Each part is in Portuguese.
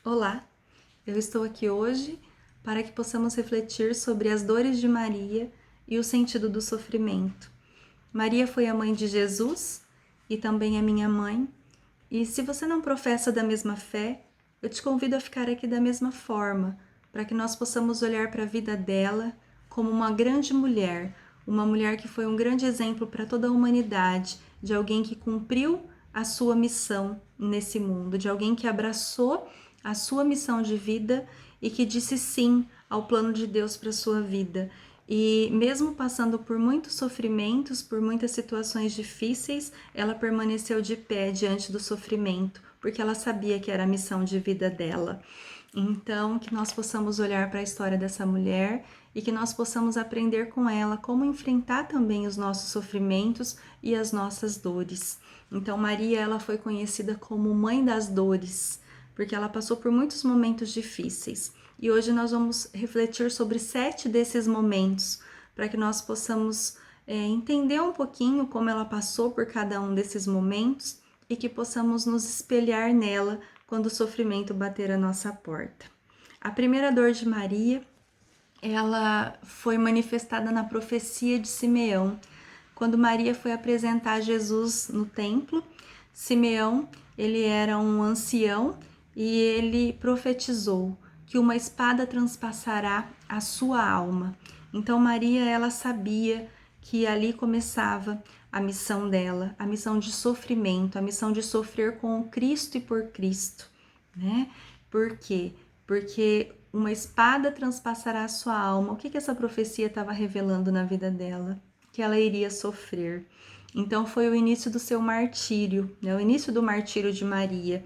Olá, eu estou aqui hoje para que possamos refletir sobre as dores de Maria e o sentido do sofrimento. Maria foi a mãe de Jesus e também é minha mãe, e se você não professa da mesma fé, eu te convido a ficar aqui da mesma forma, para que nós possamos olhar para a vida dela como uma grande mulher, uma mulher que foi um grande exemplo para toda a humanidade, de alguém que cumpriu a sua missão nesse mundo, de alguém que abraçou a sua missão de vida e que disse sim ao plano de Deus para a sua vida. E mesmo passando por muitos sofrimentos, por muitas situações difíceis, ela permaneceu de pé diante do sofrimento, porque ela sabia que era a missão de vida dela. Então, que nós possamos olhar para a história dessa mulher e que nós possamos aprender com ela como enfrentar também os nossos sofrimentos e as nossas dores. Então, Maria, ela foi conhecida como mãe das dores, porque ela passou por muitos momentos difíceis. E hoje nós vamos refletir sobre 7 desses momentos, para que nós possamos entender um pouquinho como ela passou por cada um desses momentos e que possamos nos espelhar nela quando o sofrimento bater a nossa porta. A primeira dor de Maria, ela foi manifestada na profecia de Simeão. Quando Maria foi apresentar Jesus no templo, Simeão, ele era um ancião e ele profetizou que uma espada transpassará a sua alma. Então Maria, ela sabia que ali começava a missão dela, a missão de sofrimento, a missão de sofrer com o Cristo e por Cristo, né? Por quê? Porque uma espada transpassará a sua alma. O que essa profecia estava revelando na vida dela? Que ela iria sofrer. Então foi o início do seu martírio, né? O início do martírio de Maria.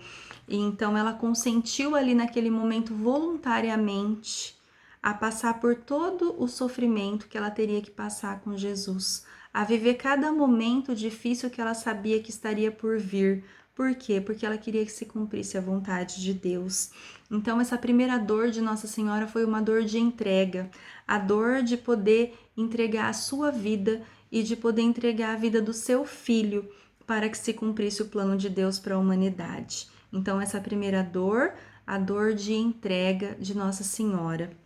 E então ela consentiu ali naquele momento voluntariamente a passar por todo o sofrimento que ela teria que passar com Jesus, a viver cada momento difícil que ela sabia que estaria por vir. Por quê? Porque ela queria que se cumprisse a vontade de Deus. Então, essa primeira dor de Nossa Senhora foi uma dor de entrega, a dor de poder entregar a sua vida e de poder entregar a vida do seu filho para que se cumprisse o plano de Deus para a humanidade. Então, essa primeira dor, a dor de entrega de Nossa Senhora.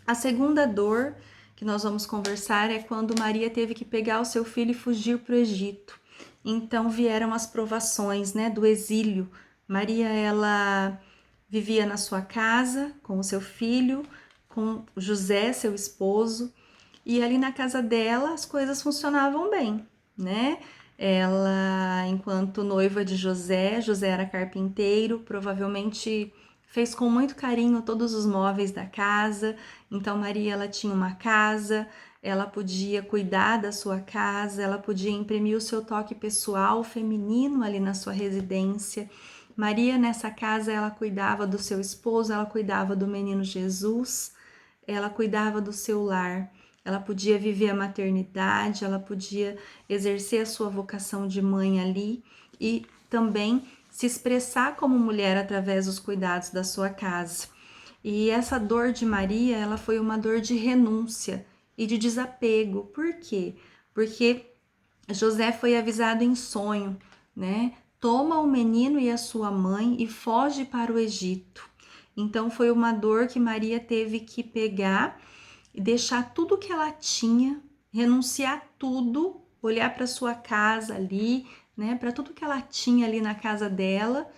A segunda dor que nós vamos conversar é quando Maria teve que pegar o seu filho e fugir para o Egito. Então vieram as provações, né, do exílio. Maria, ela vivia na sua casa com o seu filho, com José, seu esposo, e ali na casa dela as coisas funcionavam bem, né? Ela, enquanto noiva de José, José era carpinteiro, provavelmente fez com muito carinho todos os móveis da casa. Então Maria, ela tinha uma casa, ela podia cuidar da sua casa, ela podia imprimir o seu toque pessoal feminino ali na sua residência. Maria, nessa casa, ela cuidava do seu esposo, ela cuidava do menino Jesus, ela cuidava do seu lar. Ela podia viver a maternidade, ela podia exercer a sua vocação de mãe ali e também se expressar como mulher através dos cuidados da sua casa. E essa dor de Maria, ela foi uma dor de renúncia e de desapego. Por quê? Porque José foi avisado em sonho, né? Toma o menino e a sua mãe e foge para o Egito. Então foi uma dor que Maria teve que pegar e deixar tudo que ela tinha, renunciar tudo, olhar para sua casa ali, né, para tudo que ela tinha ali na casa dela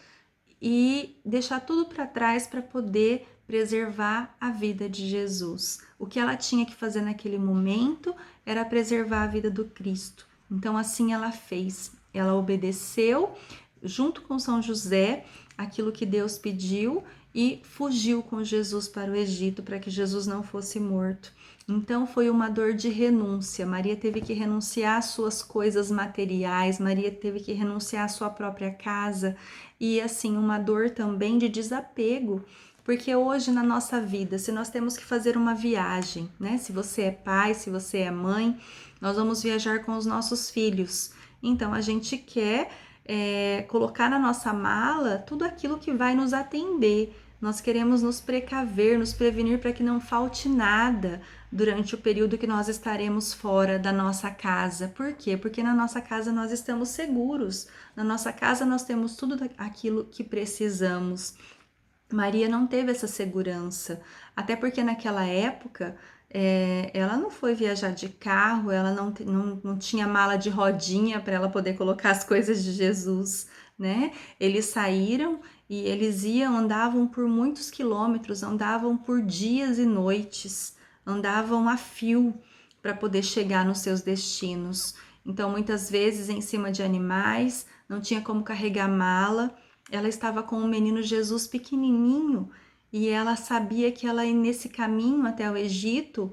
e deixar tudo para trás para poder preservar a vida de Jesus. O que ela tinha que fazer naquele momento era preservar a vida do Cristo. Então assim ela fez. Ela obedeceu junto com São José aquilo que Deus pediu e fugiu com Jesus para o Egito para que Jesus não fosse morto. Então foi uma dor de renúncia. Maria teve que renunciar às suas coisas materiais, Maria teve que renunciar à sua própria casa e assim uma dor também de desapego. Porque hoje na nossa vida, se nós temos que fazer uma viagem, né? Se você é pai, se você é mãe, nós vamos viajar com os nossos filhos. Então a gente quer colocar na nossa mala tudo aquilo que vai nos atender. Nós queremos nos precaver, nos prevenir para que não falte nada durante o período que nós estaremos fora da nossa casa. Por quê? Porque na nossa casa nós estamos seguros. Na nossa casa nós temos tudo aquilo que precisamos. Maria não teve essa segurança, até porque naquela época ela não foi viajar de carro, ela não tinha mala de rodinha para ela poder colocar as coisas de Jesus, né? Eles saíram e eles andavam por muitos quilômetros, andavam por dias e noites, andavam a fio para poder chegar nos seus destinos. Então, muitas vezes em cima de animais, não tinha como carregar mala. Ela estava com o menino Jesus pequenininho e ela sabia que ela nesse caminho até o Egito,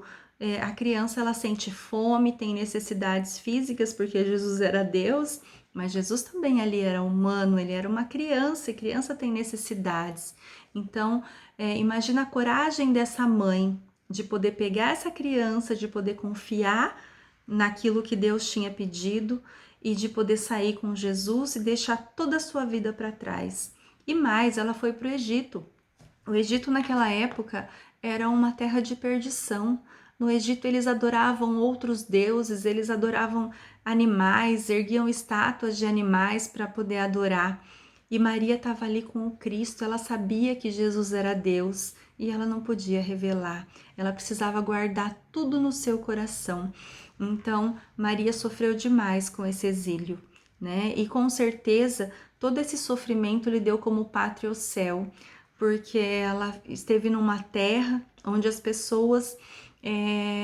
a criança ela sente fome, tem necessidades físicas porque Jesus era Deus, mas Jesus também ali era humano, ele era uma criança e criança tem necessidades. Então, imagina a coragem dessa mãe de poder pegar essa criança, de poder confiar naquilo que Deus tinha pedido e de poder sair com Jesus e deixar toda a sua vida para trás. E mais, ela foi para o Egito. O Egito naquela época era uma terra de perdição. No Egito eles adoravam outros deuses, eles adoravam animais, erguiam estátuas de animais para poder adorar. E Maria estava ali com o Cristo, ela sabia que Jesus era Deus e ela não podia revelar. Ela precisava guardar tudo no seu coração. Então, Maria sofreu demais com esse exílio, né? E com certeza, todo esse sofrimento lhe deu como pátria o céu, porque ela esteve numa terra onde as pessoas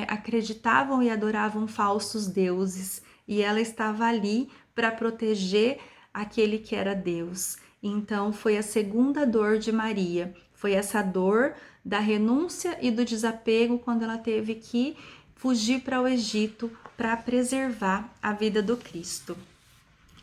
acreditavam e adoravam falsos deuses, e ela estava ali para proteger aquele que era Deus. Então, foi a segunda dor de Maria, foi essa dor da renúncia e do desapego quando ela teve que fugir para o Egito para preservar a vida do Cristo.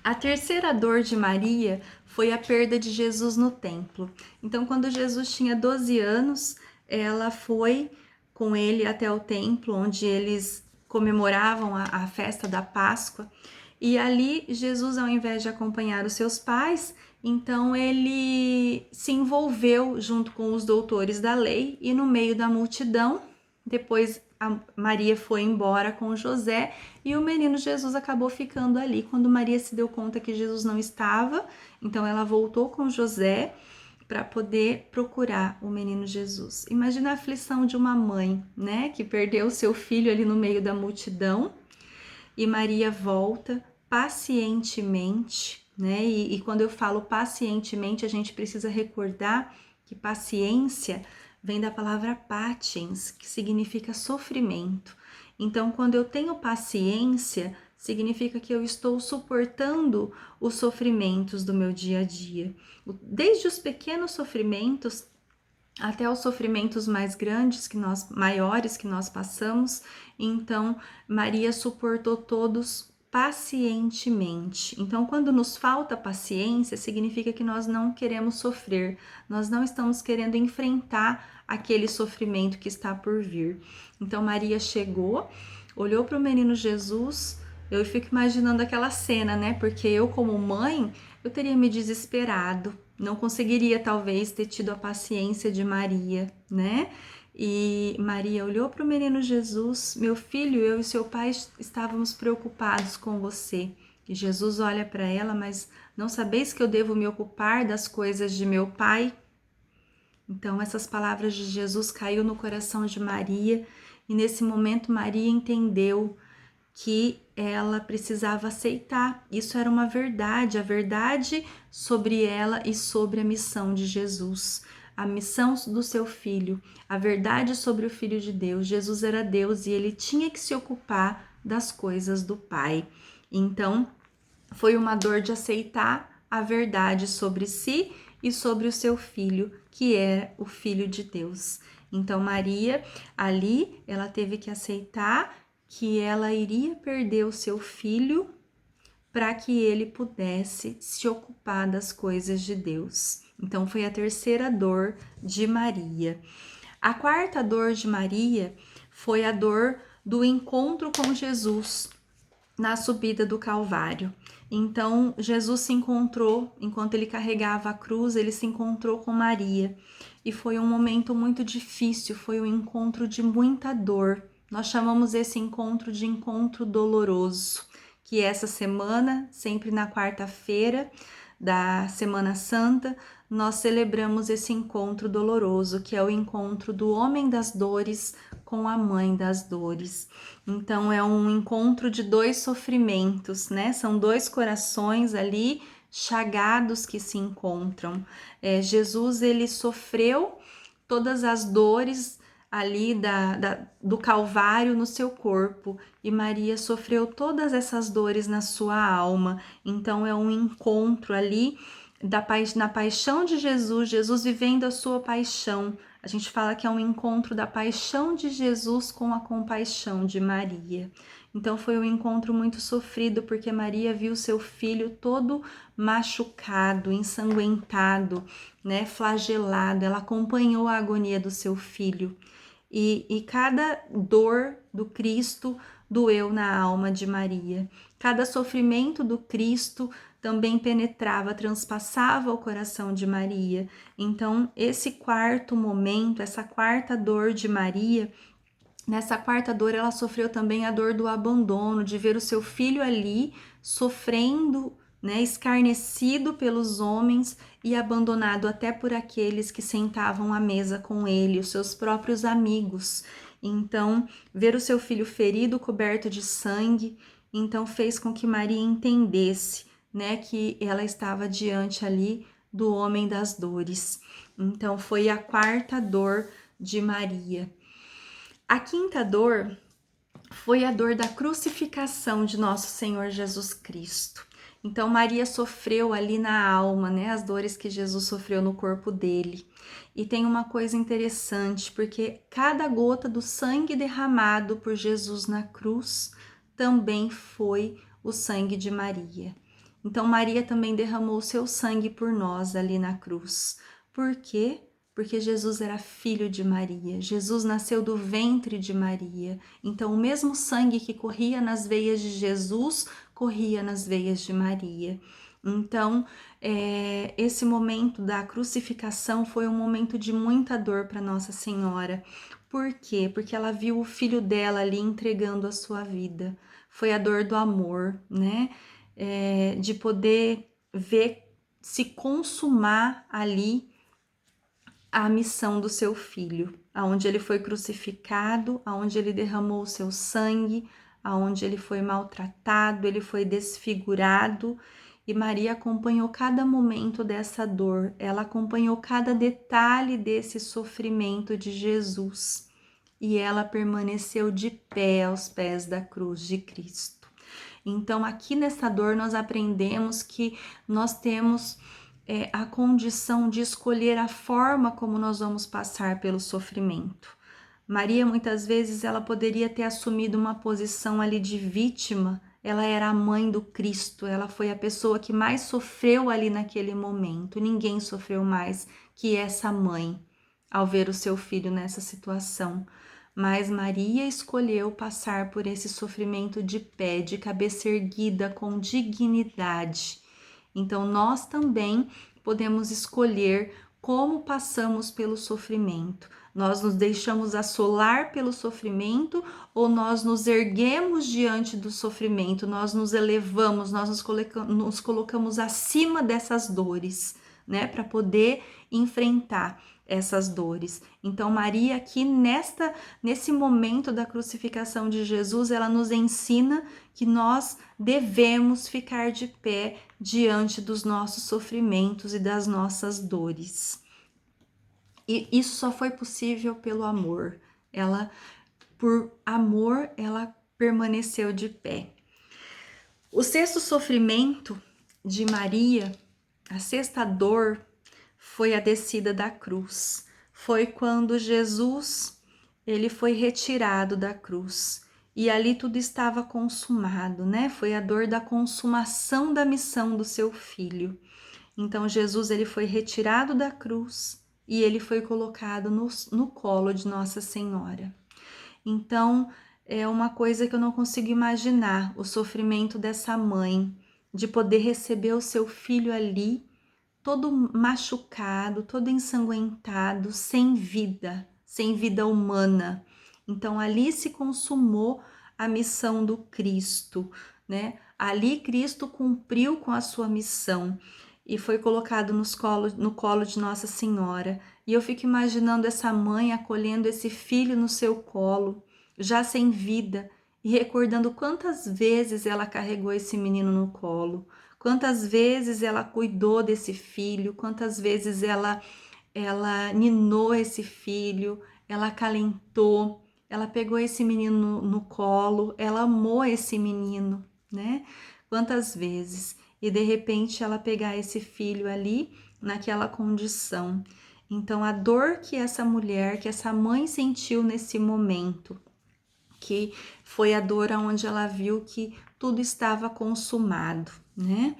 A terceira dor de Maria foi a perda de Jesus no templo. Então, quando Jesus tinha 12 anos, ela foi com ele até o templo, onde eles comemoravam a festa da Páscoa. E ali, Jesus, ao invés de acompanhar os seus pais, então ele se envolveu junto com os doutores da lei e no meio da multidão. Depois a Maria foi embora com José e o menino Jesus acabou ficando ali. Quando Maria se deu conta que Jesus não estava, então ela voltou com José para poder procurar o menino Jesus. Imagina a aflição de uma mãe, né, que perdeu o seu filho ali no meio da multidão, e Maria volta pacientemente, né? E quando eu falo pacientemente, a gente precisa recordar que paciência vem da palavra patiens, que significa sofrimento. Então, quando eu tenho paciência, significa que eu estou suportando os sofrimentos do meu dia a dia. Desde os pequenos sofrimentos até os sofrimentos mais grandes, maiores que nós passamos. Então, Maria suportou todos pacientemente. Então, quando nos falta paciência, significa que nós não queremos sofrer, nós não estamos querendo enfrentar aquele sofrimento que está por vir. Então, Maria chegou, olhou para o menino Jesus. Eu fico imaginando aquela cena, né? Porque eu, como mãe, eu teria me desesperado, não conseguiria talvez ter tido a paciência de Maria, né? E Maria olhou para o menino Jesus: meu filho, eu e seu pai estávamos preocupados com você. E Jesus olha para ela: mas não sabeis que eu devo me ocupar das coisas de meu pai? Então essas palavras de Jesus caiu no coração de Maria, e nesse momento Maria entendeu que ela precisava aceitar. Isso era uma verdade, a verdade sobre ela e sobre a missão de Jesus, a missão do seu filho, a verdade sobre o Filho de Deus. Jesus era Deus e ele tinha que se ocupar das coisas do Pai. Então, foi uma dor de aceitar a verdade sobre si e sobre o seu filho, que é o Filho de Deus. Então, Maria, ali, ela teve que aceitar que ela iria perder o seu filho para que ele pudesse se ocupar das coisas de Deus. Então, foi a terceira dor de Maria. A quarta dor de Maria foi a dor do encontro com Jesus na subida do Calvário. Então, Jesus se encontrou, enquanto ele carregava a cruz, ele se encontrou com Maria. E foi um momento muito difícil, foi um encontro de muita dor. Nós chamamos esse encontro de encontro doloroso, que essa semana, sempre na quarta-feira da Semana Santa, nós celebramos esse encontro doloroso, que é o encontro do homem das dores com a mãe das dores. Então é um encontro de dois sofrimentos, né? São dois corações ali chagados que se encontram. Jesus, ele sofreu todas as dores ali do Calvário no seu corpo, e Maria sofreu todas essas dores na sua alma. Então é um encontro ali na paixão de Jesus, Jesus vivendo a sua paixão. A gente fala que é um encontro da paixão de Jesus com a compaixão de Maria. Então foi um encontro muito sofrido, porque Maria viu seu filho todo machucado, ensanguentado, né, flagelado. Ela acompanhou a agonia do seu filho. E cada dor do Cristo doeu na alma de Maria. Cada sofrimento do Cristo também penetrava, transpassava o coração de Maria. Então, esse quarto momento, essa quarta dor de Maria, nessa quarta dor ela sofreu também a dor do abandono, de ver o seu filho ali sofrendo, né, escarnecido pelos homens e abandonado até por aqueles que sentavam à mesa com ele, os seus próprios amigos. Então, ver o seu filho ferido, coberto de sangue, então fez com que Maria entendesse, né, que ela estava diante ali do homem das dores. Então, foi a quarta dor de Maria. A quinta dor foi a dor da crucificação de nosso Senhor Jesus Cristo. Então Maria sofreu ali na alma, né, as dores que Jesus sofreu no corpo dele. E tem uma coisa interessante, porque cada gota do sangue derramado por Jesus na cruz também foi o sangue de Maria. Então Maria também derramou o seu sangue por nós ali na cruz. Por quê? Porque Jesus era filho de Maria, Jesus nasceu do ventre de Maria. Então o mesmo sangue que corria nas veias de Jesus, corria nas veias de Maria. Então, esse momento da crucificação foi um momento de muita dor para Nossa Senhora. Por quê? Porque ela viu o filho dela ali entregando a sua vida. Foi a dor do amor, né? De poder ver se consumar ali a missão do seu filho, aonde ele foi crucificado, aonde ele derramou o seu sangue, aonde ele foi maltratado, ele foi desfigurado, e Maria acompanhou cada momento dessa dor, ela acompanhou cada detalhe desse sofrimento de Jesus, e ela permaneceu de pé aos pés da cruz de Cristo. Então, aqui nessa dor, nós aprendemos que nós temos a condição de escolher a forma como nós vamos passar pelo sofrimento. Maria, muitas vezes, ela poderia ter assumido uma posição ali de vítima. Ela era a mãe do Cristo, ela foi a pessoa que mais sofreu ali naquele momento. Ninguém sofreu mais que essa mãe ao ver o seu filho nessa situação. Mas Maria escolheu passar por esse sofrimento de pé, de cabeça erguida, com dignidade. Então, nós também podemos escolher como passamos pelo sofrimento. Nós nos deixamos assolar pelo sofrimento ou nós nos erguemos diante do sofrimento, nós nos elevamos, nós nos colocamos acima dessas dores, né, para poder enfrentar essas dores. Então Maria aqui nesse momento da crucificação de Jesus, ela nos ensina que nós devemos ficar de pé diante dos nossos sofrimentos e das nossas dores. E isso só foi possível pelo amor. Por amor, ela permaneceu de pé. O sexto sofrimento de Maria, a sexta dor, foi a descida da cruz. Foi quando Jesus, ele foi retirado da cruz. E ali tudo estava consumado, né? Foi a dor da consumação da missão do seu filho. Então Jesus, ele foi retirado da cruz e ele foi colocado no colo de Nossa Senhora. Então, é uma coisa que eu não consigo imaginar, o sofrimento dessa mãe, de poder receber o seu filho ali, todo machucado, todo ensanguentado, sem vida humana. Então ali se consumou a missão do Cristo, né? Ali Cristo cumpriu com a sua missão. e foi colocado no colo de Nossa Senhora. E eu fico imaginando essa mãe acolhendo esse filho no seu colo, já sem vida, e recordando quantas vezes ela carregou esse menino no colo, quantas vezes ela cuidou desse filho, quantas vezes ela ninou esse filho, ela acalentou, ela pegou esse menino no colo, ela amou esse menino, né? Quantas vezes. E de repente ela pegar esse filho ali naquela condição. Então a dor que essa mulher, que essa mãe sentiu nesse momento, que foi a dor onde ela viu que tudo estava consumado, né?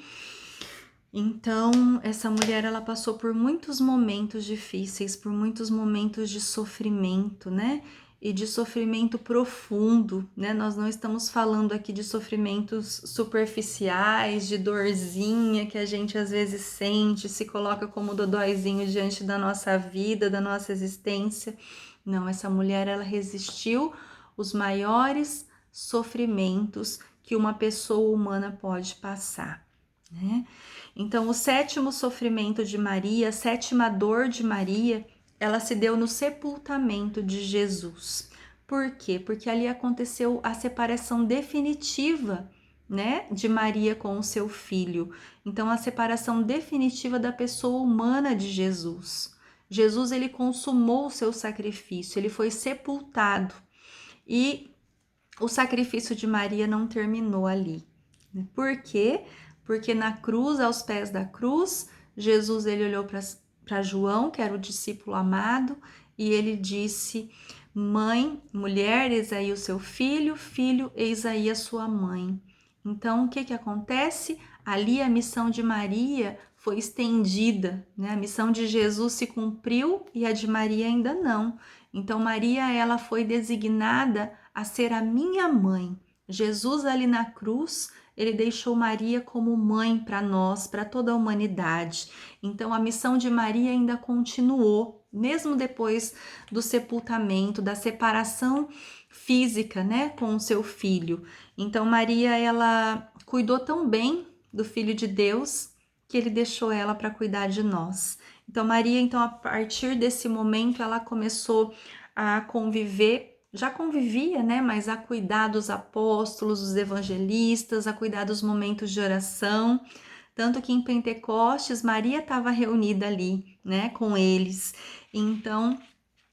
Então, essa mulher, ela passou por muitos momentos difíceis, por muitos momentos de sofrimento, né? E de sofrimento profundo, né? Nós não estamos falando aqui de sofrimentos superficiais, de dorzinha que a gente às vezes sente, se coloca como dodóizinho diante da nossa vida, da nossa existência. Não, essa mulher, ela resistiu os maiores sofrimentos que uma pessoa humana pode passar, né? Então, o sétimo sofrimento de Maria, a sétima dor de Maria, ela se deu no sepultamento de Jesus. Por quê? Porque ali aconteceu a separação definitiva, né, de Maria com o seu filho. Então, a separação definitiva da pessoa humana de Jesus. Jesus, ele consumou o seu sacrifício, ele foi sepultado. E o sacrifício de Maria não terminou ali. Por quê? Porque na cruz, aos pés da cruz, Jesus, ele olhou para João, que era o discípulo amado, e ele disse: mãe, mulher, eis aí o seu filho, filho, eis aí a sua mãe. Então, o que acontece? Ali a missão de Maria foi estendida, né? A missão de Jesus se cumpriu e a de Maria ainda não. Então, Maria, ela foi designada a ser a minha mãe. Jesus ali na cruz, ele deixou Maria como mãe para nós, para toda a humanidade. Então a missão de Maria ainda continuou, mesmo depois do sepultamento, da separação física, né, com o seu filho. Então Maria, ela cuidou tão bem do filho de Deus que ele deixou ela para cuidar de nós. Então Maria, então a partir desse momento ela começou a conviver, já convivia, né, mas a cuidar dos apóstolos, dos evangelistas, a cuidar dos momentos de oração, tanto que em Pentecostes Maria estava reunida ali, né, com eles. Então,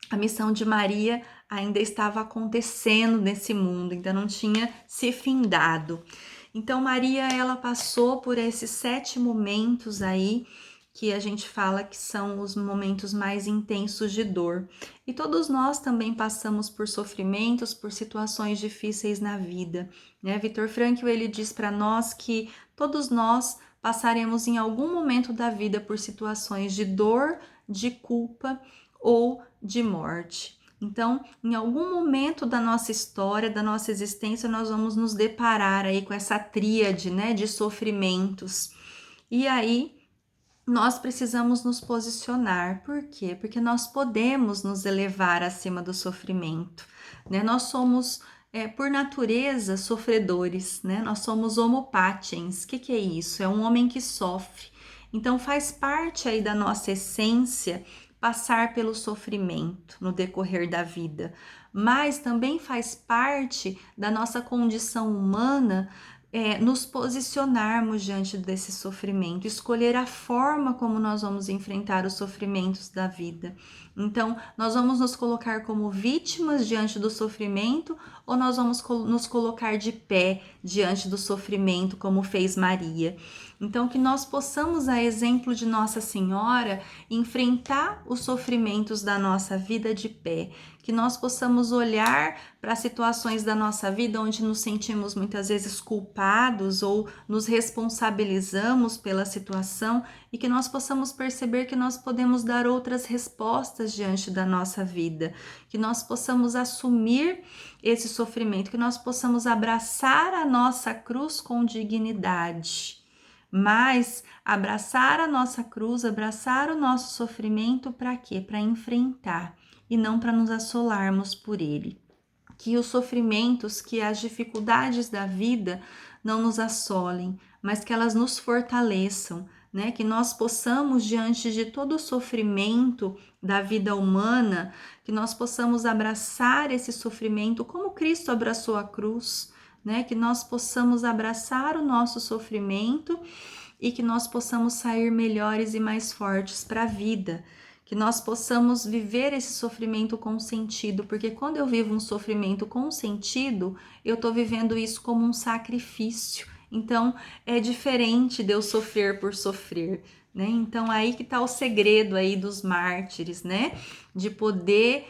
a missão de Maria ainda estava acontecendo nesse mundo, ainda não tinha se findado. Então, Maria, ela passou por esses 7 momentos aí, que a gente fala que são os momentos mais intensos de dor. E todos nós também passamos por sofrimentos, por situações difíceis na vida, né? Viktor Frankl, ele diz para nós que todos nós passaremos em algum momento da vida por situações de dor, de culpa ou de morte. Então, em algum momento da nossa história, da nossa existência, nós vamos nos deparar aí com essa tríade, né, de sofrimentos. E aí, nós precisamos nos posicionar. Por quê? Porque nós podemos nos elevar acima do sofrimento, né? Nós somos, por natureza, sofredores, né? Nós somos homo patiens. O que é isso? É um homem que sofre. Então, faz parte aí da nossa essência passar pelo sofrimento no decorrer da vida, mas também faz parte da nossa condição humana nos posicionarmos diante desse sofrimento, escolher a forma como nós vamos enfrentar os sofrimentos da vida. Então, nós vamos nos colocar como vítimas diante do sofrimento ou nós vamos nos colocar de pé diante do sofrimento, como fez Maria. Então, que nós possamos, a exemplo de Nossa Senhora, enfrentar os sofrimentos da nossa vida de pé, que nós possamos olhar para situações da nossa vida onde nos sentimos muitas vezes culpados ou nos responsabilizamos pela situação e que nós possamos perceber que nós podemos dar outras respostas diante da nossa vida, que nós possamos assumir esse sofrimento, que nós possamos abraçar a nossa cruz com dignidade. Mas abraçar a nossa cruz, abraçar o nosso sofrimento para quê? Para enfrentar e não para nos assolarmos por ele. Que os sofrimentos, que as dificuldades da vida não nos assolem, mas que elas nos fortaleçam, né? Que nós possamos, diante de todo o sofrimento da vida humana, que nós possamos abraçar esse sofrimento como Cristo abraçou a cruz, né? Que nós possamos abraçar o nosso sofrimento e que nós possamos sair melhores e mais fortes para a vida. Que nós possamos viver esse sofrimento com sentido, porque quando eu vivo um sofrimento com sentido, eu estou vivendo isso como um sacrifício. Então, é diferente de eu sofrer por sofrer, né? Então, aí que está o segredo aí dos mártires, né? De poder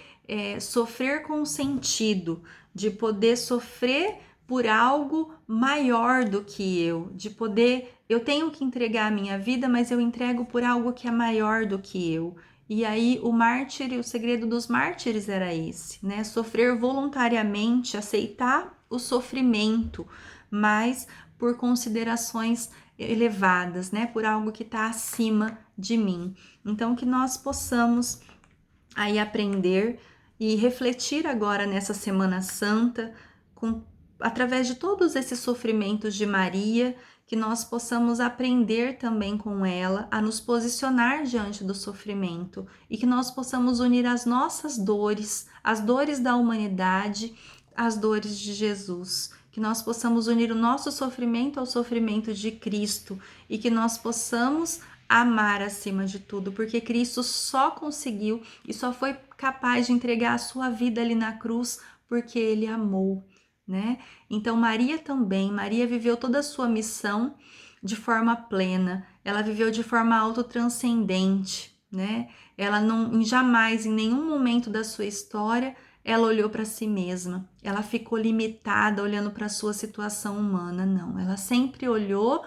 sofrer com sentido, de poder sofrer por algo maior do que eu, de poder, eu tenho que entregar a minha vida, mas eu entrego por algo que é maior do que eu. E aí o segredo dos mártires era esse, né? Sofrer voluntariamente, aceitar o sofrimento, mas por considerações elevadas, né? Por algo que está acima de mim. Então que nós possamos aí aprender e refletir agora nessa Semana Santa, através de todos esses sofrimentos de Maria, que nós possamos aprender também com ela a nos posicionar diante do sofrimento e que nós possamos unir as nossas dores, as dores da humanidade, às dores de Jesus. Que nós possamos unir o nosso sofrimento ao sofrimento de Cristo e que nós possamos amar acima de tudo, porque Cristo só conseguiu e só foi capaz de entregar a sua vida ali na cruz porque ele amou, né? Então Maria também, Maria viveu toda a sua missão de forma plena, ela viveu de forma autotranscendente, né? Ela não jamais em nenhum momento da sua história ela olhou para si mesma, ela ficou limitada olhando para a sua situação humana, não, ela sempre olhou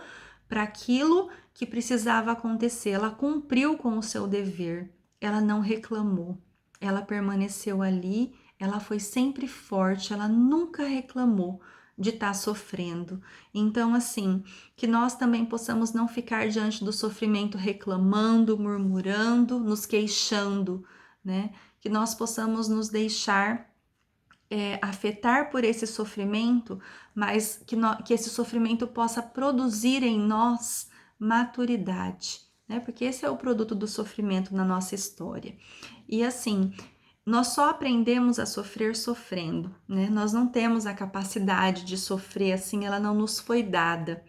para aquilo que precisava acontecer, ela cumpriu com o seu dever, ela não reclamou, ela permaneceu ali, ela foi sempre forte, ela nunca reclamou de estar sofrendo. Então, assim, que nós também possamos não ficar diante do sofrimento reclamando, murmurando, nos queixando, né? Que nós possamos nos deixar afetar por esse sofrimento, mas que esse sofrimento possa produzir em nós maturidade, né? Porque esse é o produto do sofrimento na nossa história. E assim, nós só aprendemos a sofrer sofrendo, né? Nós não temos a capacidade de sofrer assim, ela não nos foi dada.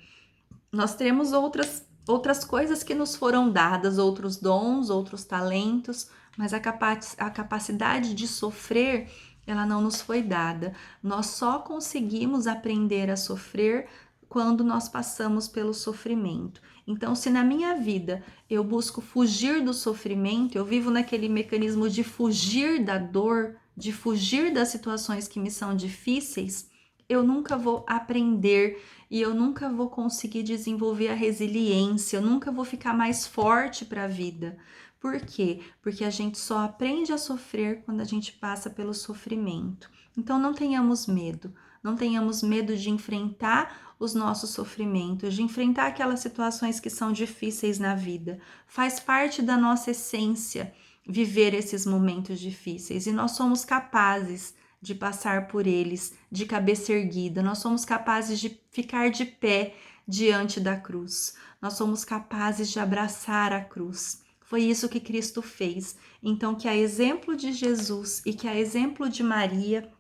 Nós temos outras coisas que nos foram dadas, outros dons, outros talentos, mas a capacidade de sofrer, ela não nos foi dada. Nós só conseguimos aprender a sofrer quando nós passamos pelo sofrimento. Então, se na minha vida eu busco fugir do sofrimento, eu vivo naquele mecanismo de fugir da dor, de fugir das situações que me são difíceis, eu nunca vou aprender e eu nunca vou conseguir desenvolver a resiliência, eu nunca vou ficar mais forte para a vida. Por quê? Porque a gente só aprende a sofrer quando a gente passa pelo sofrimento. Então não tenhamos medo, não tenhamos medo de enfrentar os nossos sofrimentos, de enfrentar aquelas situações que são difíceis na vida. Faz parte da nossa essência viver esses momentos difíceis e nós somos capazes de passar por eles de cabeça erguida, nós somos capazes de ficar de pé diante da cruz, nós somos capazes de abraçar a cruz. Foi isso que Cristo fez. Então, que a exemplo de Jesus e que a exemplo de Maria,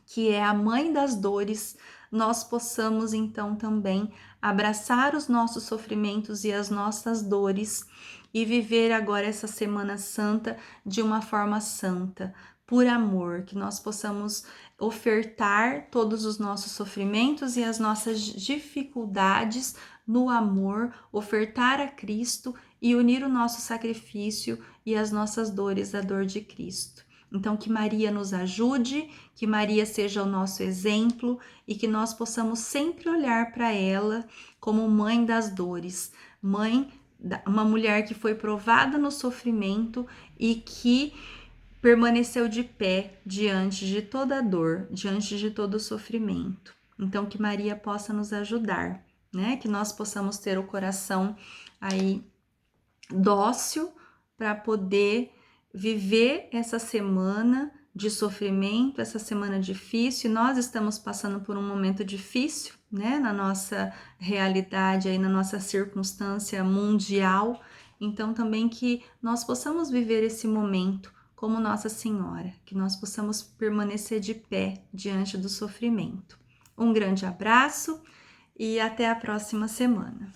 que é a mãe das dores, nós possamos então também abraçar os nossos sofrimentos e as nossas dores e viver agora essa Semana Santa de uma forma santa, por amor, que nós possamos ofertar todos os nossos sofrimentos e as nossas dificuldades no amor, ofertar a Cristo e unir o nosso sacrifício e as nossas dores à dor de Cristo. Então, que Maria nos ajude, que Maria seja o nosso exemplo e que nós possamos sempre olhar para ela como mãe das dores, uma mulher que foi provada no sofrimento e que permaneceu de pé diante de toda a dor, diante de todo o sofrimento. Então, que Maria possa nos ajudar, né? Que nós possamos ter o coração aí dócil para poder viver essa semana de sofrimento, essa semana difícil. Nós estamos passando por um momento difícil, né, na nossa realidade, aí na nossa circunstância mundial. Então também que nós possamos viver esse momento como Nossa Senhora, que nós possamos permanecer de pé diante do sofrimento. Um grande abraço e até a próxima semana.